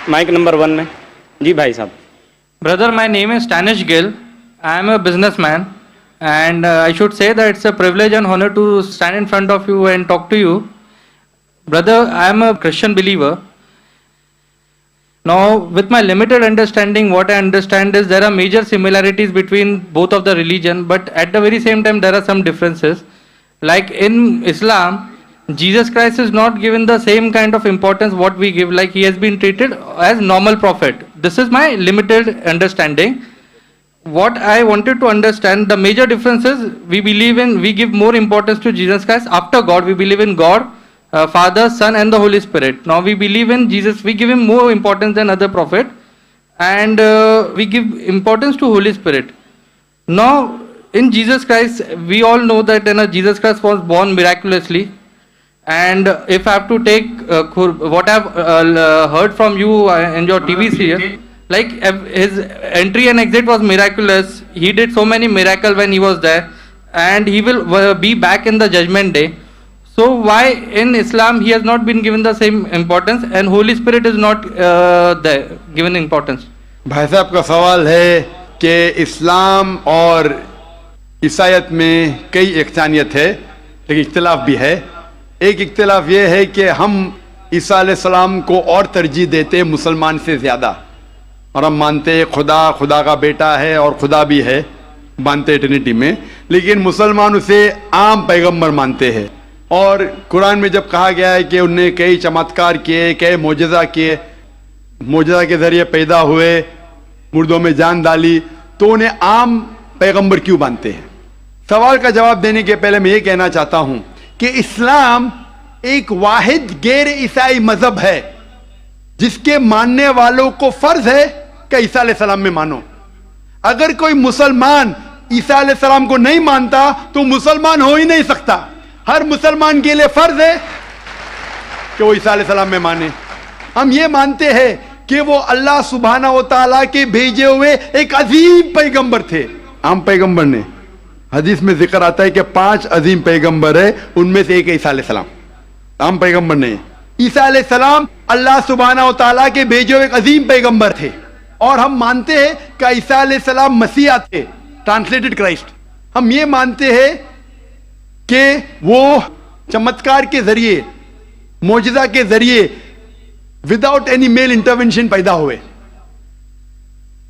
Mic number 1 में। जी भाई साहब। Brother, my name is Stanish Gill. I am a businessman, and I should say that it's a privilege and honor to stand in front of you and talk to you. Brother, I am a Christian believer. Now, with my limited understanding, what I understand is there are major similarities between both of the religion, but at the very same time, there are some differences. Like in Islam, Jesus Christ is not given the same kind of importance what we give, like he has been treated as normal prophet. This is my limited understanding. What I wanted to understand, the major difference is we give more importance to Jesus Christ after God. We believe in God, Father, Son and the Holy Spirit. Now we believe in Jesus, we give him more importance than other prophet, and we give importance to Holy Spirit. Now in Jesus Christ, we all know that Jesus Christ was born miraculously. And if I have to take what I have heard from you in your TV series, like his entry and exit was miraculous. He did so many miracles when he was there, and he will be back in the judgment day. So why in Islam he has not been given the same importance, and Holy Spirit is not given importance? भाई साहब का सवाल है कि इस्लाम और ईसाईयत में कई इख्तिलाफ है, लेकिन इख्तिलाफ भी है। एक इख्तिलाफ ये है कि हम ईसा अलैहिस्सलाम को और तरजीह देते हैं मुसलमान से ज़्यादा, और हम मानते हैं खुदा का बेटा है और खुदा भी है, मानते हैं ट्रिनिटी में, लेकिन मुसलमान उसे आम पैगंबर मानते हैं। और कुरान में जब कहा गया है कि उनने कई चमत्कार किए, कई मोजज़ा किए, मोजज़ा के ज़रिए पैदा हुए, मुर्दों में जान डाली, तो उन्हें आम पैगंबर क्यों मानते हैं? सवाल का जवाब देने के पहले मैं ये कहना चाहता हूँ कि इस्लाम एक वाहिद गैर ईसाई मजहब है जिसके मानने वालों को फर्ज है कि ईसा अलैहिस्सलाम में मानो। अगर कोई मुसलमान ईसा अलैहिस्सलाम को नहीं मानता तो मुसलमान हो ही नहीं सकता। हर मुसलमान के लिए फर्ज है कि वो ईसा अलैहिस्सलाम में माने। हम ये मानते हैं कि वो अल्लाह सुब्हाना व तआला के भेजे हुए एक अजीम पैगंबर थे। आम पैगंबर ने, हदीस में जिक्र आता है कि 5 अजीम पैगंबर है, उनमें से एक ईसा अलैहिस्सलाम, आम पैगंबर नहीं। ईसा अलैहिस्सलाम अल्लाह सुब्हाना व तआला के भेजे हुए एक अजीम पैगंबर थे, और हम मानते हैं कि ईसा अलैहिस्सलाम मसीहा थे, ट्रांसलेटेड क्राइस्ट। हम ये मानते हैं कि वो चमत्कार के जरिए, मोजज़ा के जरिए, विदाउट एनी मेल इंटरवेंशन पैदा हुए,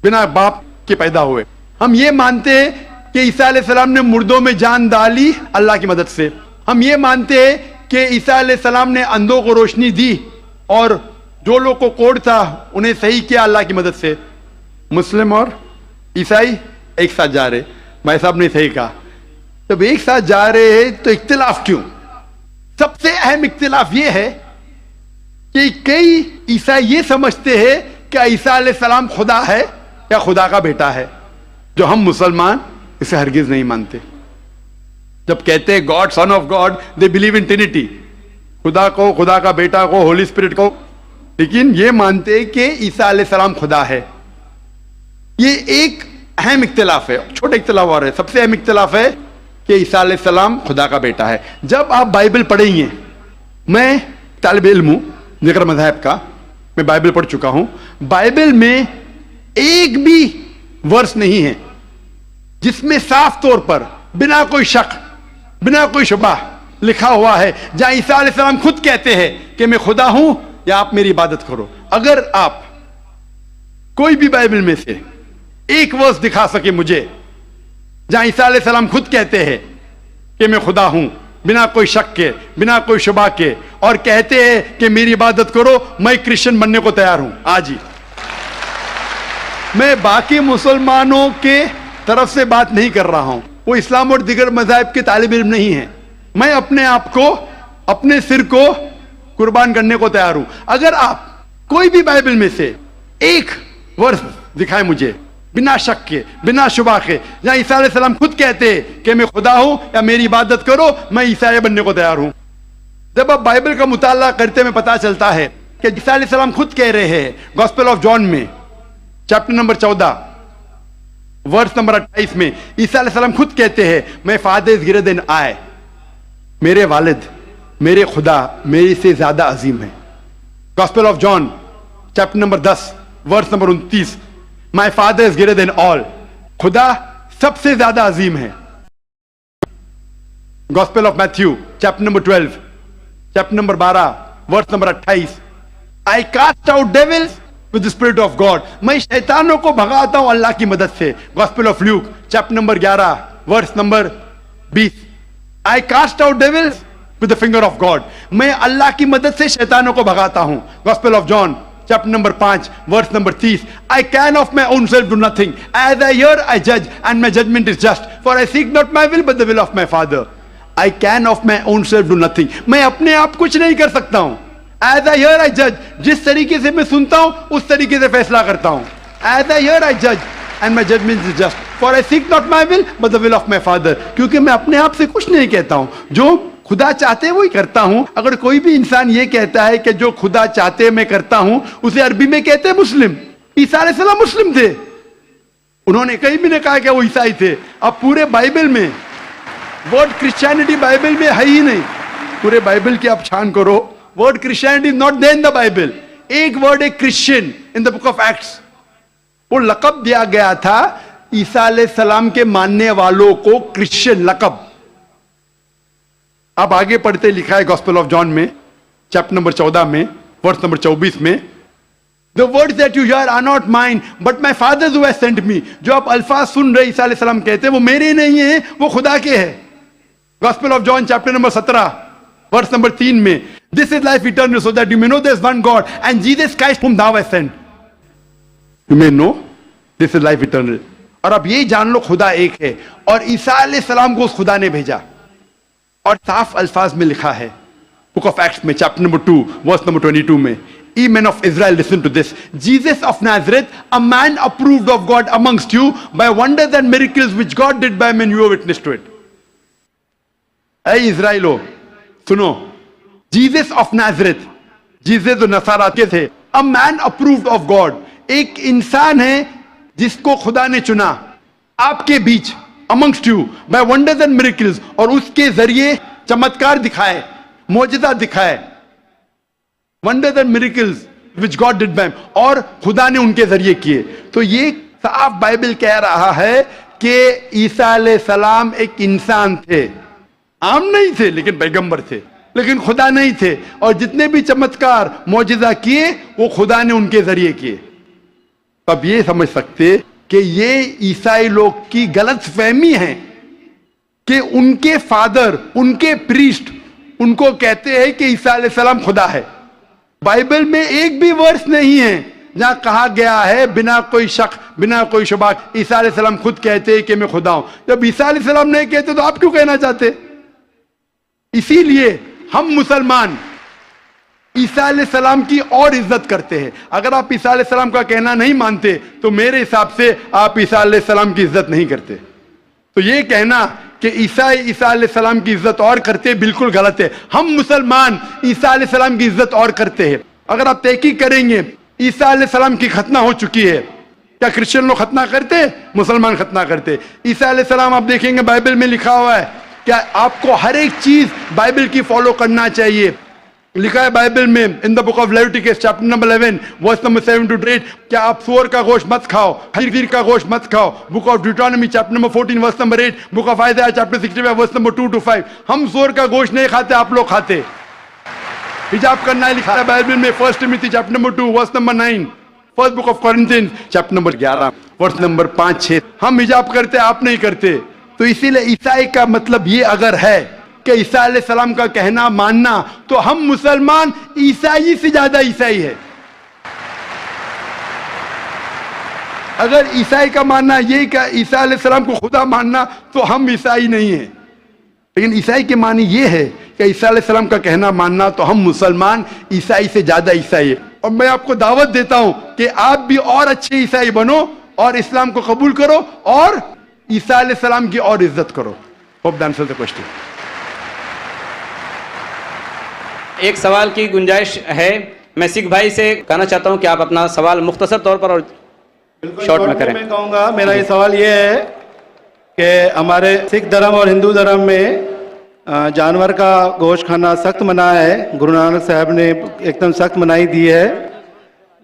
बिना बाप के पैदा हुए। हम ये मानते हैं कि ईसा अलैहिस्सलाम ने मुर्दों में जान डाली अल्लाह की मदद से। हम ये मानते हैं कि ईसा अलैहिस्सलाम ने अंधों को रोशनी दी, और जो लोग को कोढ़ था उन्हें सही किया अल्लाह की मदद से। मुस्लिम और ईसाई एक साथ जा रहे, भाई साहब ने सही कहा। जब एक साथ जा रहे हैं तो इख्तिलाफ क्यों? सबसे अहम इख्तिलाफ ये है कि कई ईसाई ये समझते हैं कि ईसा अलैहिस्सलाम खुदा है या खुदा का बेटा है, जो हम मुसलमान इसे हरगिज नहीं मानते। जब कहते हैं God, son of God, they believe in Trinity, खुदा को, खुदा का बेटा को, होली स्पिरिट को, लेकिन ये मानते हैं कि ईसा अलैहिस्सलाम खुदा है। ये एक अहम इख्तिलाफ है। छोटे इख्तिलाफ और है, सबसे अहम इख्तिलाफ है कि ईसा अलैहिस्सलाम खुदा का बेटा है। जब आप बाइबल पढ़ेंगे, मैं तालिब इल्म हूं जिक्र मज़हब का, मैं बाइबल पढ़ चुका हूं, बाइबल में एक भी वर्स नहीं है जिसमें साफ तौर पर बिना कोई शक, बिना कोई शुबा लिखा हुआ है जहां ईसा अलैहिस्सलाम खुद कहते हैं कि मैं खुदा हूं या आप मेरी इबादत करो। अगर आप कोई भी बाइबल में से एक वर्स दिखा सके मुझे जहां ईसा अलैहिस्सलाम खुद कहते हैं कि मैं खुदा हूं, बिना कोई शक के, बिना कोई शुबा के, और कहते हैं कि मेरी इबादत करो, मैं क्रिश्चियन बनने को तैयार हूं आज ही। मैं बाकी मुसलमानों के तरफ से बात नहीं कर रहा हूं, वो इस्लाम और दिगर मज़ाहिब के तालिब इल्म नहीं है। मैं अपने आप को, अपने सिर को कुर्बान करने को तैयार हूं। अगर आप कोई भी बाइबल में से एक वर्स दिखाए मुझे बिना शक के, बिना शुबा के, जहां ईसा अलैहिस्सलाम खुद कहते हैं कि मैं खुदा हूं या मेरी इबादत करो, मैं ईसाई बनने को तैयार हूं। जब आप बाइबल का मुताला करते में पता चलता है कि ईसा अलैहिस्सलाम खुद कह रहे हैं गॉस्पेल ऑफ जॉन में चैप्टर नंबर 14 वर्स नंबर 28 में, ईसा अलैहिस्सलाम खुद कहते हैं मैं father is greater than I, मेरे वालिद, मेरे खुदा मेरे से ज्यादा अजीम है। Gospel of John chapter number 10 verse number 29, my father is greater than all, खुदा सबसे ज्यादा अजीम है। Gospel of Matthew chapter number 12 chapter number 12 verse number 28, I cast out devils with the spirit of God, मैं शैतानों को भगाता हूं अल्लाह की मदद से। Gospel of Luke chapter number 11 verse number 20, I cast out devils with the finger of God, मैं अल्लाह की मदद से शैतानों को भगाता हूं। Gospel of John chapter number 5 verse number 30, I can of my own self do nothing, as I hear I जज and my judgement is just, for I seek not my will but the will of my father. I can of my own self do nothing, मैं अपने आप कुछ नहीं कर सकता हूं। As I hear I जज, जिस तरीके से मैं सुनता हूं उस तरीके से फैसला करता हूं। एज आई हियर आई जज and my judgement is just, for I seek not my will but the will of my father, क्योंकि मैं अपने आप से कुछ नहीं कहता हूं, जो खुदा चाहते वही करता हूं। अगर कोई भी इंसान ये कहता है कि जो खुदा चाहते मैं करता हूं, उसे अरबी में कहते हैं मुस्लिम। ईसा अलैहिस्सलाम मुस्लिम थे, उन्होंने कहीं भी नहीं कहा कि वो ईसाई थे। अब पूरे बाइबल में वर्ड क्रिश्चियनिटी बाइबल में है ही नहीं, पूरे बाइबल की आप छान करो, word Christianity is not there in the Bible. एक वर्ड है Christian in the book of Acts, वो लकब दिया गया था ईसा अलैहिस्सलाम के मानने वालों को, क्रिश्चियन लकब। अब आगे पढ़ते लिखा है गॉस्पेल ऑफ जॉन में चैप्टर नंबर 14 में वर्स नंबर 24 में, the words that you hear are not mine but my father who has sent me, जो आप अल्फाज सुन रहे ईसा अलैहिस्सलाम कहते हैं वो मेरे नहीं है, वो खुदा के है। Gospel of John chapter number 17 verse number 3 में, this is life eternal so that you may know there is one God and Jesus Christ whom thou hast sent, you may know this is life eternal. और अब ये जान लो खुदा एक है, और ईसा अलैहिस्सलाम को उस खुदा ने भेजा। और साफ अल्फाज में लिखा है बुक ऑफ एक्ट्स में चैप्टर नंबर 2 वर्स नंबर 22 में, Ye men of Israel, listen to this. Jesus of Nazareth, a man approved of God amongst you by wonders and miracles which God did by men, you are witness to it. ऐ इज़राइलो सुनो, Jesus of Nazareth, Jesus जो नसारा के थे, a man approved of God, एक इंसान है जिसको खुदा ने चुना आपके बीच, amongst you by wonders and miracles, और उसके जरिए चमत्कार दिखाए, मौजज़ा दिखाए, wonders and miracles which God did by, और खुदा ने उनके जरिए किए। तो ये साफ बाइबल कह रहा है कि ईसा अलैहिस्सलाम एक इंसान थे, आम नहीं थे लेकिन पैगंबर थे, लेकिन खुदा नहीं थे, और जितने भी चमत्कार मौजज़ा किए वो खुदा ने उनके जरिए किए। अब ये समझ सकते कि ये ईसाई लोग की गलत फहमी है कि उनके फादर, उनके प्रीस्ट उनको कहते हैं कि ईसा अलैहिस्सलाम खुदा है। बाइबल में एक भी वर्स नहीं है जहां कहा गया है बिना कोई शक, बिना कोई शुबा, ईसा अलैहिस्सलाम खुद कहते हैं कि मैं खुदा हूं। जब ईसा अलैहिस्सलाम नहीं कहते तो आप क्यों कहना चाहते? इसीलिए हम मुसलमान ईसा अलैहिस्सलाम की और इज्जत करते हैं। अगर आप ईसा अलैहिस्सलाम का कहना नहीं मानते तो मेरे हिसाब से आप ईसा अलैहिस्सलाम की इज्जत नहीं करते। तो ये कहना कि ईसा अलैहिस्सलाम की इज्जत और करते बिल्कुल गलत है। हम मुसलमान ईसा अलैहिस्सलाम की इज्जत और करते हैं। अगर आप तहकीक करेंगे ईसा अलैहिस्सलाम की खतना हो चुकी है, क्या क्रिश्चियन लोग खतना करते? मुसलमान खतना करते। ईसा अलैहिस्सलाम आप देखेंगे बाइबल में लिखा हुआ है, क्या आपको हर एक चीज बाइबल की फॉलो करना चाहिए। लिखा है बाइबल में in the book of Leviticus chapter number 11 verse number 7 to 8, क्या आप सूअर का गोश्त मत खाओ, खीर का गोश्त मत खाओ। Book of Deuteronomy chapter number 14 verse number 8, book of Isaiah chapter 65 verse number 2 to 5, हम सूअर का गोश्त नहीं खाते, आप लोग खाते। हिजाब करना है लिखा है बाइबल में 1 Timothy chapter number 2 verse number 9, first book of Corinthians chapter number 11 verse number 5-6, हम हिजाब करते, आप नहीं करते। तो इसीलिए ईसाई का मतलब ये अगर है कि ईसा अलैहिस्सलाम का कहना मानना, तो हम मुसलमान ईसाई से ज्यादा ईसाई है। अगर ईसाई का मानना ये कि ईसा अलैहिस्सलाम को खुदा मानना, तो हम ईसाई नहीं है। लेकिन ईसाई के मानी ये है कि ईसा अलैहिस्सलाम का कहना मानना, तो हम मुसलमान ईसाई से ज्यादा ईसाई है। और मैं आपको दावत देता हूं कि आप भी और अच्छे ईसाई बनो और इस्लाम को कबूल करो और ईसा अलैहिस्सलाम की और इज्जत करो। Hope that answers the question. एक सवाल की गुंजाइश है, मैं सिख भाई से कहना चाहता हूं कि आप अपना सवाल मुख्तसर तौर पर और शॉर्ट में करें। मैं कहूँगा, मेरा ये सवाल ये है कि हमारे सिख धर्म और हिंदू धर्म में जानवर का गोश्त खाना सख्त मना है। गुरु नानक साहब ने एकदम सख्त मनाही दी है,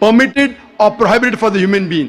permitted or prohibited for the human being.